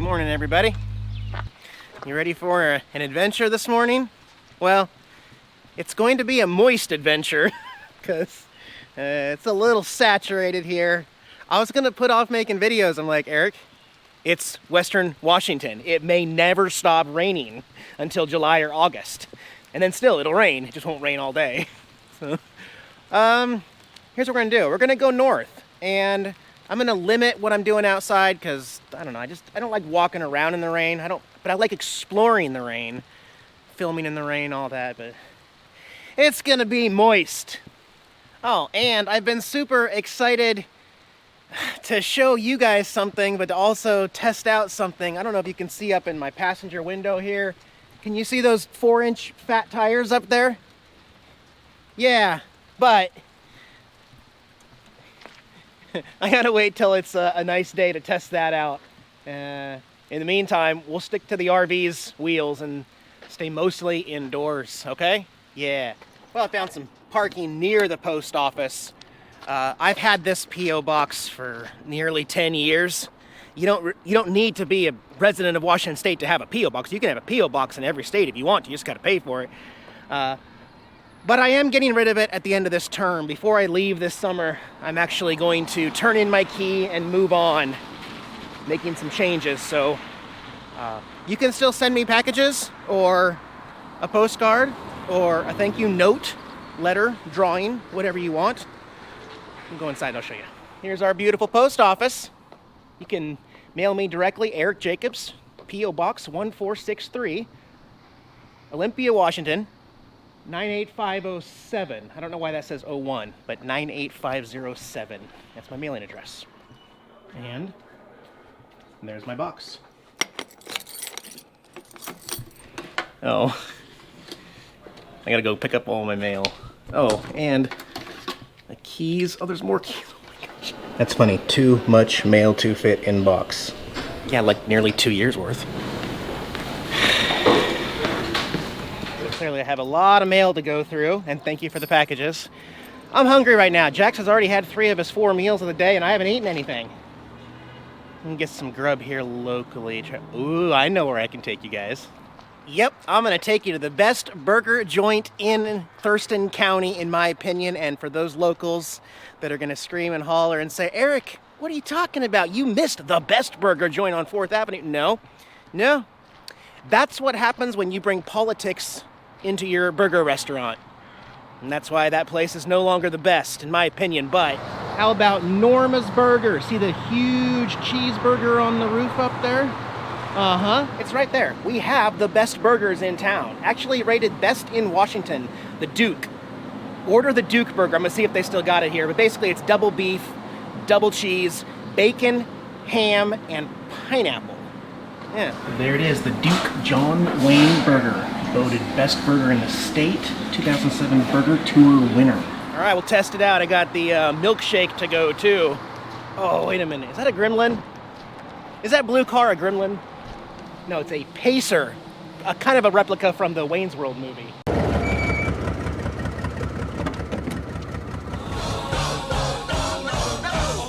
morning, everybody. You ready for an adventure this morning? Well, it's going to be a moist adventure because it's a little saturated here. I was gonna put off making videos. I'm like, Eric, it's Western Washington. It may never stop raining until July or August. And then still, it'll rain. It just won't rain all day. So, here's what we're gonna do. We're gonna go north, and I'm gonna limit what I'm doing outside because I don't know. I don't like walking around in the rain. But I like exploring the rain, filming in the rain, all that. But it's gonna be moist. Oh, and I've been super excited to show you guys something, but to also test out something. I don't know if you can see up in my passenger window here. Can you see those 4-inch fat tires up there? Yeah, but I gotta wait till it's a nice day to test that out. In the meantime, we'll stick to the RV's wheels and stay mostly indoors, okay? Yeah. Well, I found some parking near the post office. I've had this P.O. box for nearly 10 years. You don't need to be a resident of Washington State to have a P.O. box. You can have a P.O. box in every state if you want to. You just gotta pay for it. But I am getting rid of it at the end of this term. Before I leave this summer, I'm actually going to turn in my key and move on, making some changes. So you can still send me packages or a postcard or a thank you note, letter, drawing, whatever you want. I'll go inside and I'll show you. Here's our beautiful post office. You can mail me directly, Eric Jacobs, P.O. Box 1463, Olympia, Washington, 98507. I don't know why that says 01, but 98507. That's my mailing address. And there's my box. Oh, I gotta go pick up all my mail. Oh, and the keys. Oh, there's more keys. Oh my gosh. That's funny. Too much mail to fit in box. Yeah, like nearly 2 years worth. So clearly I have a lot of mail to go through, and thank you for the packages. I'm hungry right now. Jax has already had 3 of his 4 meals of the day, and I haven't eaten anything. I'm gonna get some grub here locally. Ooh, I know where I can take you guys. Yep, I'm gonna take you to the best burger joint in Thurston County, in my opinion. And for those locals that are gonna scream and holler and say, Eric, what are you talking about? You missed the best burger joint on 4th Avenue. No. That's what happens when you bring politics into your burger restaurant. And that's why that place is no longer the best, in my opinion. But how about Normas Burger? See the huge cheeseburger on the roof up there? It's right there. We have the best burgers in town. Actually rated best in Washington, the Duke. Order the Duke burger. I'm gonna see if they still got it here. But basically it's double beef, double cheese, bacon, ham, and pineapple. Yeah. There it is, the Duke John Wayne Burger. Voted best burger in the state, 2007 Burger Tour winner. All right, we'll test it out. I got the milkshake to go too. Oh, wait a minute. Is that a gremlin? Is that blue car a gremlin? No, it's a Pacer, a kind of a replica from the Wayne's World movie.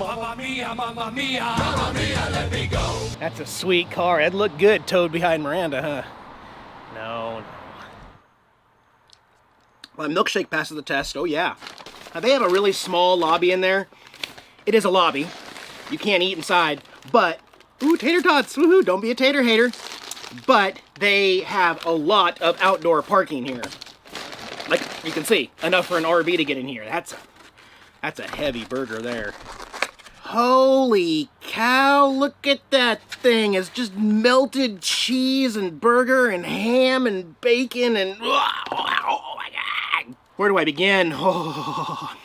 Mamma mia, mamma mia, mamma mia, let me go. That's a sweet car. It'd look good towed behind Miranda, huh? No. My milkshake passes the test. Oh yeah. Now, they have a really small lobby in there. It is a lobby. You can't eat inside, but ooh, tater tots, woohoo, don't be a tater hater. But they have a lot of outdoor parking here. Like you can see, enough for an RV to get in here. That's a heavy burger there. Holy cow, look at that thing. It's just melted cheese and burger and ham and bacon and oh my God. Where do I begin? Oh.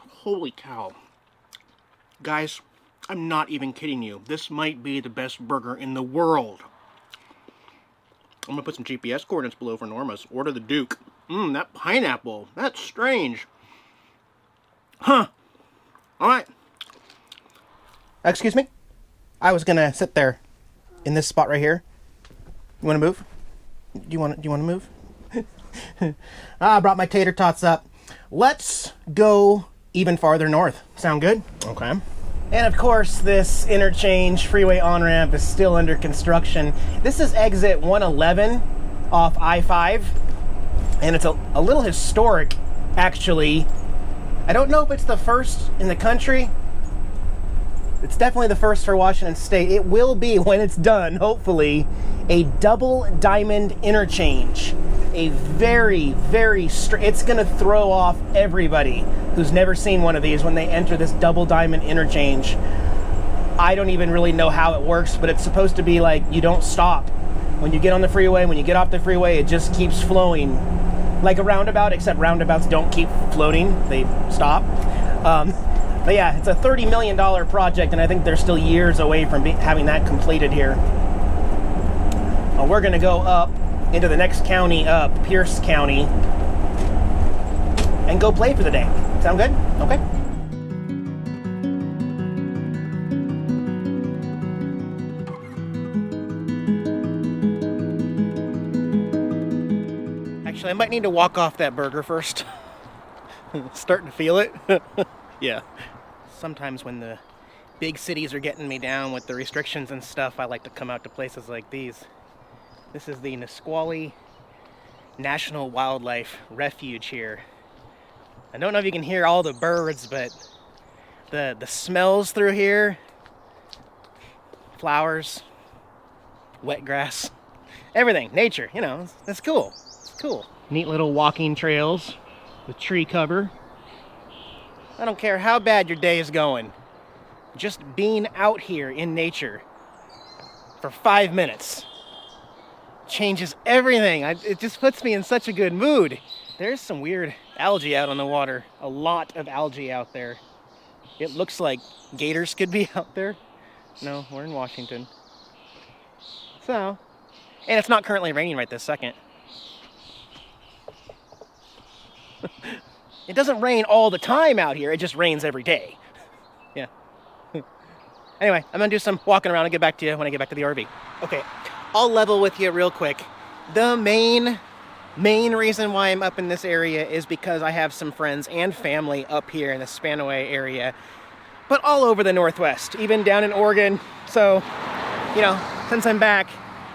Holy cow. Guys, I'm not even kidding you. This might be the best burger in the world. I'm gonna put some GPS coordinates below for Norma's. Order the Duke. That pineapple. That's strange. Huh. Alright. Excuse me? I was gonna sit there in this spot right here. You wanna move? Do you wanna move? I brought my tater tots up. Let's go even farther north. Sound good? Okay. And of course, this interchange freeway on-ramp is still under construction. This is exit 111 off I-5, and it's a little historic, actually. I don't know if it's the first in the country. It's definitely the first for Washington State. It will be, when it's done, hopefully, a double diamond interchange. A very, it's gonna throw off everybody who's never seen one of these when they enter this double diamond interchange. I don't even really know how it works, but it's supposed to be like you don't stop. When you get on the freeway, when you get off the freeway, it just keeps flowing. Like a roundabout, except roundabouts don't keep floating, they stop. But yeah, it's a $30 million project, and I think they're still years away from having that completed here. We're gonna go up into the next county up, Pierce County, and go play for the day. Sound good? Okay. Actually, I might need to walk off that burger first. Starting to feel it. Yeah. Sometimes when the big cities are getting me down with the restrictions and stuff, I like to come out to places like these. This is the Nisqually National Wildlife Refuge here. I don't know if you can hear all the birds, but the smells through here, flowers, wet grass, everything, nature, you know, it's cool. It's cool. Neat little walking trails with tree cover. I don't care how bad your day is going. Just being out here in nature for 5 minutes changes everything. It just puts me in such a good mood. There's some weird algae out on the water. A lot of algae out there. It looks like gators could be out there. No, we're in Washington. So, and it's not currently raining right this second. It doesn't rain all the time out here, it just rains every day. Yeah. Anyway, I'm gonna do some walking around and get back to you when I get back to the RV. Okay, I'll level with you real quick. The main reason why I'm up in this area is because I have some friends and family up here in the Spanaway area, but all over the Northwest, even down in Oregon. So, you know, since I'm back,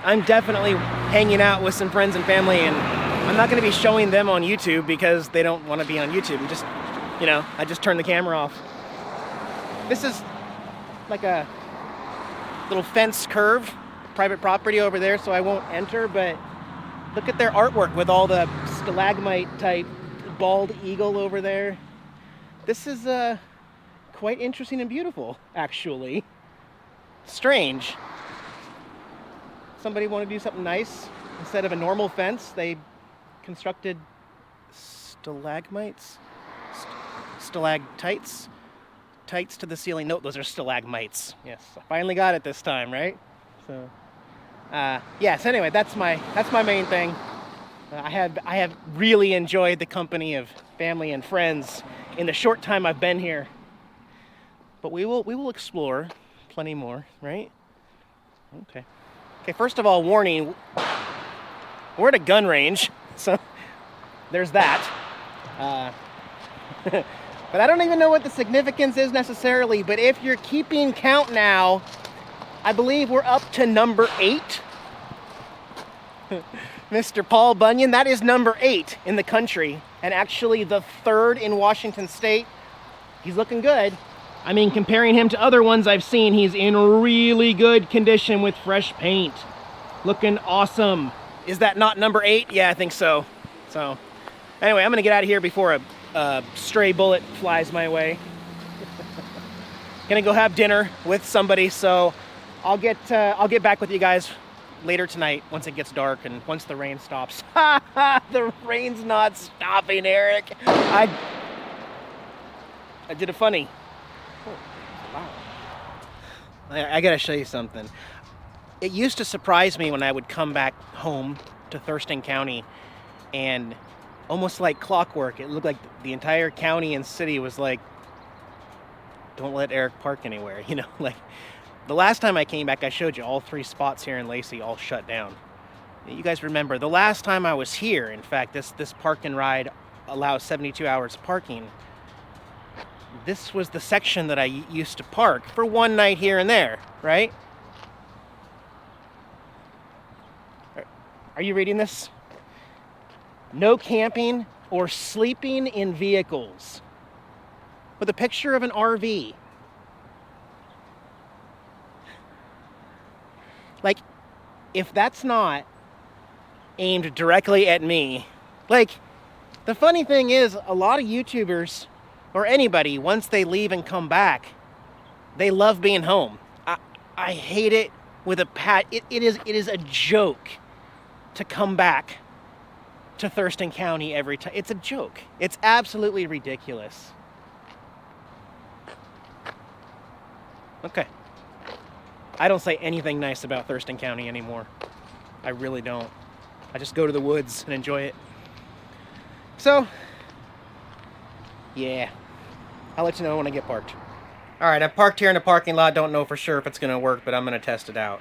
I'm definitely hanging out with some friends and family, and I'm not going to be showing them on YouTube because they don't want to be on YouTube. And just, you know, I just turned the camera off. This is like a little fence curve, private property over there, so I won't enter, but look at their artwork with all the stalagmite type bald eagle over there. This is quite interesting and beautiful, actually. Strange. Somebody want to do something nice. Instead of a normal fence, they constructed stalagmites? Stalactites? Tights to the ceiling. No, those are stalagmites. Yes, I finally got it this time, right? So, yes, anyway, that's my main thing. I have really enjoyed the company of family and friends in the short time I've been here. But we will explore plenty more, right? Okay. Okay, first of all, warning, we're at a gun range, so there's that. But I don't even know what the significance is necessarily, but if you're keeping count now, I believe we're up to number 8. Mr. Paul Bunyan, that is number 8 in the country, and actually the 3rd in Washington State. He's looking good. I mean, comparing him to other ones I've seen, he's in really good condition with fresh paint. Looking awesome. Is that not number 8? Yeah, I think so. So, anyway, I'm gonna get out of here before a stray bullet flies my way. Gonna go have dinner with somebody, so I'll get back with you guys later tonight once it gets dark and once the rain stops. The rain's not stopping, Eric. I did a funny. Oh, wow. I gotta show you something. It used to surprise me when I would come back home to Thurston County, and almost like clockwork, it looked like the entire county and city was like, don't let Eric park anywhere, you know? Like, the last time I came back, I showed you all 3 spots here in Lacey all shut down. You guys remember, the last time I was here, in fact, this park and ride allows 72 hours of parking. this was the section that I used to park for one night here and there, right? Are you reading this? No camping or sleeping in vehicles. With a picture of an RV. Like, if that's not aimed directly at me, like, the funny thing is, a lot of YouTubers, or anybody, once they leave and come back, they love being home. I hate it with a it is a joke to come back to Thurston County every time. It's a joke. It's absolutely ridiculous. Okay. I don't say anything nice about Thurston County anymore. I really don't. I just go to the woods and enjoy it. So, yeah. I'll let you know when I get parked. Alright, I'm parked here in the parking lot. Don't know for sure if it's going to work, but I'm going to test it out.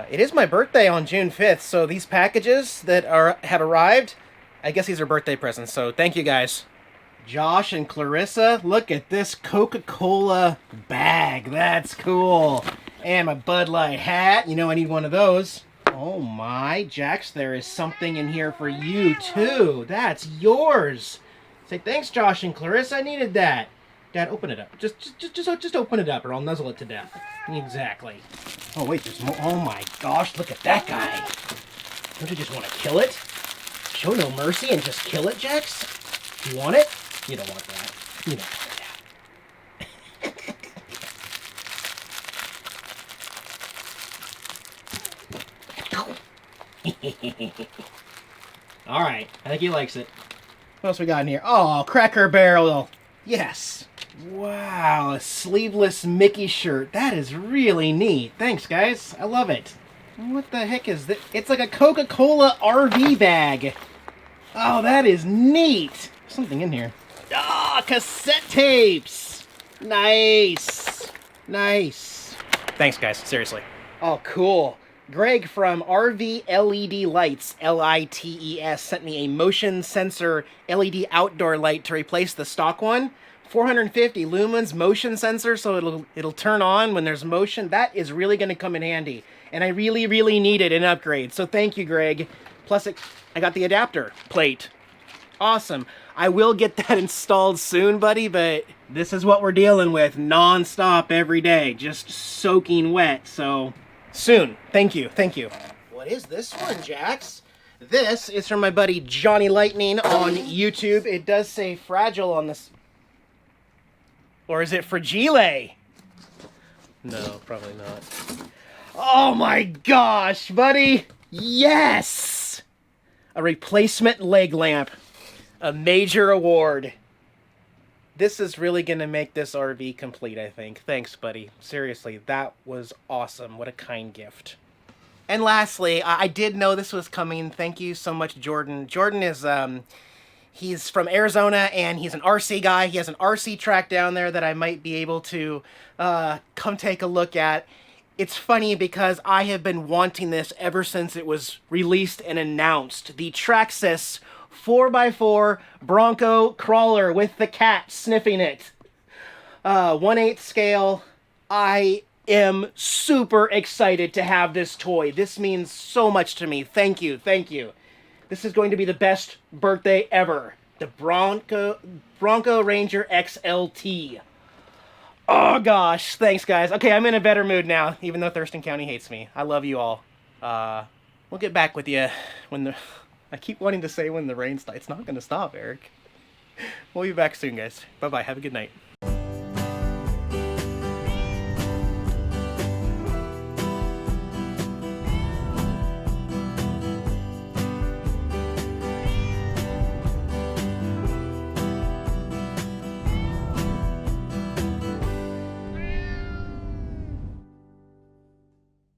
It is my birthday on June 5th, so these packages that have arrived, I guess these are birthday presents, so thank you guys. Josh and Clarissa, look at this Coca-Cola bag. That's cool. And my Bud Light hat. You know I need one of those. Oh my, Jax, there is something in here for you too. That's yours. Say thanks, Josh and Clarissa. I needed that. Dad, open it up. Just open it up, or I'll nuzzle it to death. Exactly. Oh wait, there's more. Oh my gosh, look at that guy. Don't you just want to kill it? Show no mercy and just kill it, Jax? You want it? You don't want that. You don't want that. Alright, I think he likes it. What else we got in here? Oh, Cracker Barrel. Yes. Wow, a sleeveless Mickey shirt. That is really neat. Thanks, guys. I love it. What the heck is this? It's like a Coca-Cola RV bag. Oh, that is neat. Something in here. Ah, cassette tapes. Nice. Nice. Thanks, guys. Seriously. Oh, cool. Greg from RV LED Lights, LITES, sent me a motion sensor LED outdoor light to replace the stock one. 450 lumens motion sensor, so it'll turn on when there's motion. That is really going to come in handy, and I really needed an upgrade. So thank you, Greg. Plus, I got the adapter plate. Awesome. I will get that installed soon, buddy, but this is what we're dealing with non-stop every day, just soaking wet. So soon. Thank you. Thank you. What is this one, Jax? This is from my buddy Johnny Lightning on YouTube. It does say fragile on this. Or is it fragile? No, probably not. Oh my gosh, buddy! Yes! A replacement leg lamp. A major award. This is really going to make this RV complete, I think. Thanks, buddy. Seriously, that was awesome. What a kind gift. And lastly, I did know this was coming. Thank you so much, Jordan. Jordan is, he's from Arizona, and he's an RC guy. He has an RC track down there that I might be able to come take a look at. It's funny because I have been wanting this ever since it was released and announced. The Traxxas 4x4 Bronco crawler with the cat sniffing it. 1/8 scale. I am super excited to have this toy. This means so much to me. Thank you. Thank you. This is going to be the best birthday ever. The Bronco Ranger XLT. Oh gosh, thanks guys. Okay, I'm in a better mood now, even though Thurston County hates me. I love you all. We'll get back with you when the... I keep wanting to say when the rain stops. It's not going to stop, Eric. We'll be back soon, guys. Bye-bye. Have a good night.